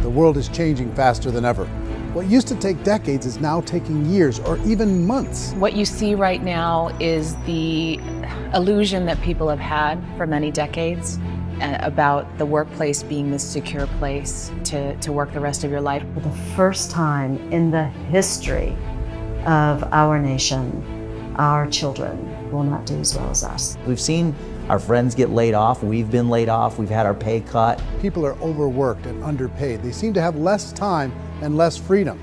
The world is changing faster than ever. What used to take decades is now taking years or even months. What you see right now is the illusion that people have had for many decades about the workplace being this secure place to work the rest of your life. For the first time in the history of our nation, our children will not do as well as us. We've seen our friends get laid off, we've been laid off, we've had our pay cut. People are overworked and underpaid. They seem to have less time and less freedom.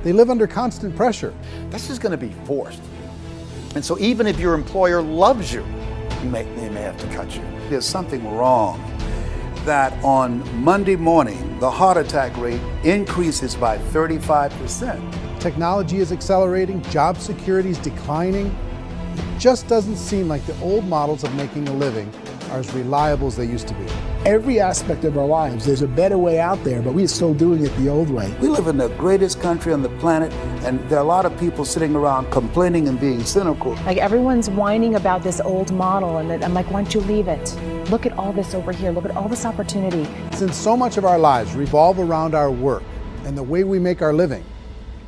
They live under constant pressure. This is going to be forced. And so even if your employer loves you, they may have to cut you. There's something wrong that on Monday morning, the heart attack rate increases by 35%. Technology is accelerating, job security is declining. It just doesn't seem like the old models of making a living are as reliable as they used to be. Every aspect of our lives, there's a better way out there, but we're still doing it the old way. We live in the greatest country on the planet, and there are a lot of people sitting around complaining and being cynical. Like everyone's whining about this old model, and I'm like, why don't you leave it? Look at all this over here. Look at all this opportunity. Since so much of our lives revolve around our work and the way we make our living,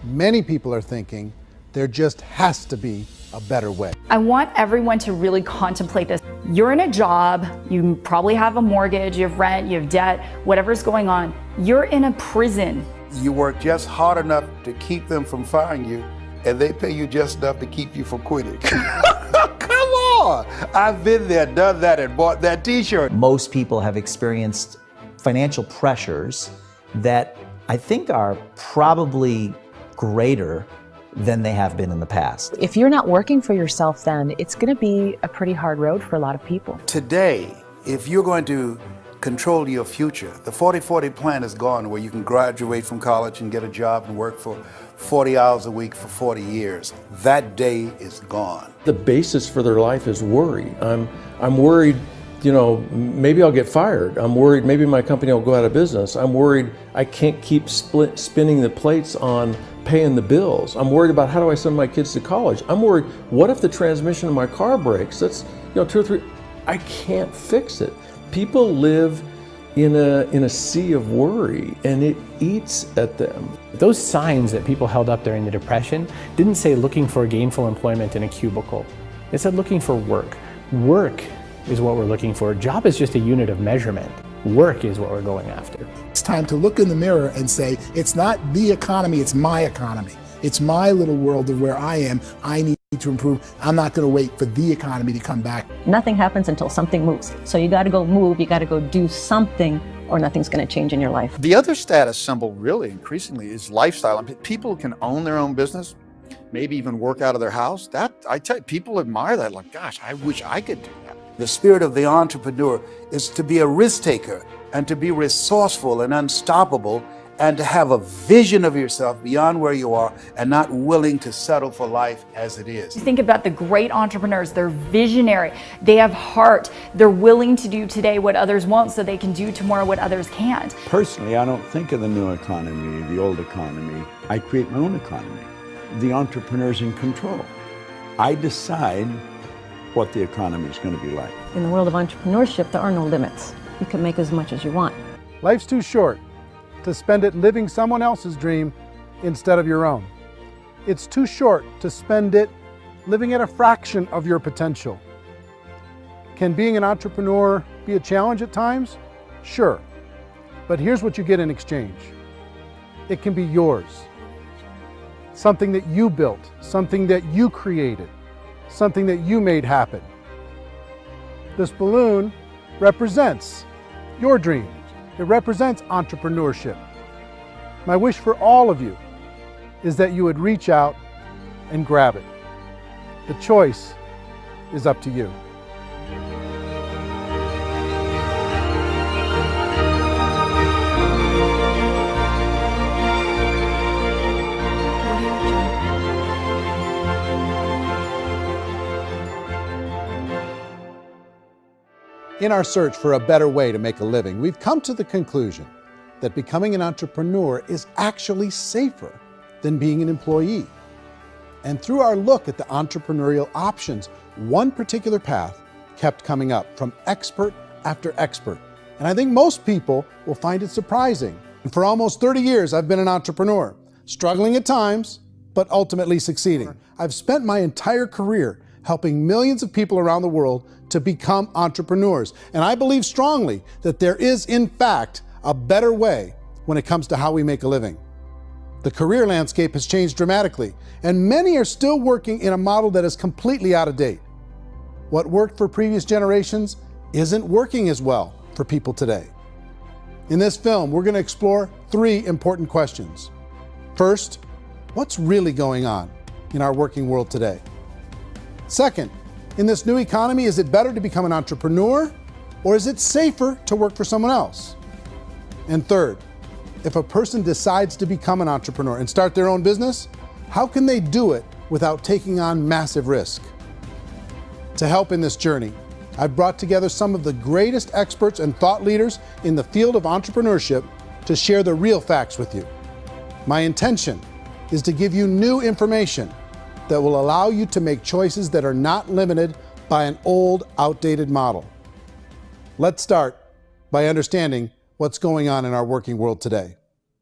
many people are thinking there just has to be a better way. I want everyone to really contemplate this. You're in a job, you probably have a mortgage, you have rent, you have debt, whatever's going on. You're in a prison. You work just hard enough to keep them from firing you, and they pay you just enough to keep you from quitting. Come on! I've been there, done that, and bought that t-shirt. Most people have experienced financial pressures that I think are probably greater than they have been in the past. If you're not working for yourself, then it's going to be a pretty hard road for a lot of people. Today, if you're going to control your future, the 40-40 plan is gone, where you can graduate from college and get a job and work for 40 hours a week for 40 years. That day is gone. The basis for their life is worry. I'm worried, you know, maybe I'll get fired. I'm worried maybe my company will go out of business. I'm worried I can't keep spinning the plates on paying the bills. I'm worried about how do I send my kids to college. I'm worried, what if the transmission in my car breaks? That's, you know, 2 or 3, I can't fix it. People live in a sea of worry, and it eats at them. Those signs that people held up during the Depression didn't say looking for gainful employment in a cubicle. It said looking for work. Work is what we're looking for. Job is just a unit of measurement. Work is what we're going after. It's time to look in the mirror and say, it's not the economy, it's my economy. It's my little world of where I am. I need to improve. I'm not going to wait for the economy to come back. Nothing happens until something moves. So you got to go move, you got to go do something, or nothing's going to change in your life. The other status symbol really increasingly is lifestyle. I mean, people can own their own business, maybe even work out of their house. That, I tell you, people admire that. Like, gosh, I wish I could do that. The spirit of the entrepreneur is to be a risk taker and to be resourceful and unstoppable, and to have a vision of yourself beyond where you are and not willing to settle for life as it is. You think about the great entrepreneurs, they're visionary, they have heart, they're willing to do today what others won't so they can do tomorrow what others can't. Personally, I don't think of the new economy, the old economy. I create my own economy. The entrepreneur's in control. I decide what the economy is going to be like. In the world of entrepreneurship, there are no limits. You can make as much as you want. Life's too short to spend it living someone else's dream instead of your own. It's too short to spend it living at a fraction of your potential. Can being an entrepreneur be a challenge at times? Sure. But here's what you get in exchange. It can be yours. Something that you built, something that you created, something that you made happen. This balloon represents your dream. It represents entrepreneurship. My wish for all of you is that you would reach out and grab it. The choice is up to you. In our search for a better way to make a living, we've come to the conclusion that becoming an entrepreneur is actually safer than being an employee. And through our look at the entrepreneurial options, one particular path kept coming up from expert after expert. And I think most people will find it surprising And for almost 30 years, I've been an entrepreneur, struggling at times, but ultimately succeeding. I've spent my entire career helping millions of people around the world to become entrepreneurs. And I believe strongly that there is, in fact, a better way when it comes to how we make a living. The career landscape has changed dramatically, and many are still working in a model that is completely out of date. What worked for previous generations isn't working as well for people today. In this film, we're going to explore 3 important questions. First, what's really going on in our working world today? Second, in this new economy, is it better to become an entrepreneur, or is it safer to work for someone else? And third, if a person decides to become an entrepreneur and start their own business, how can they do it without taking on massive risk? To help in this journey, I've brought together some of the greatest experts and thought leaders in the field of entrepreneurship to share the real facts with you. My intention is to give you new information that will allow you to make choices that are not limited by an old, outdated model. Let's start by understanding what's going on in our working world today.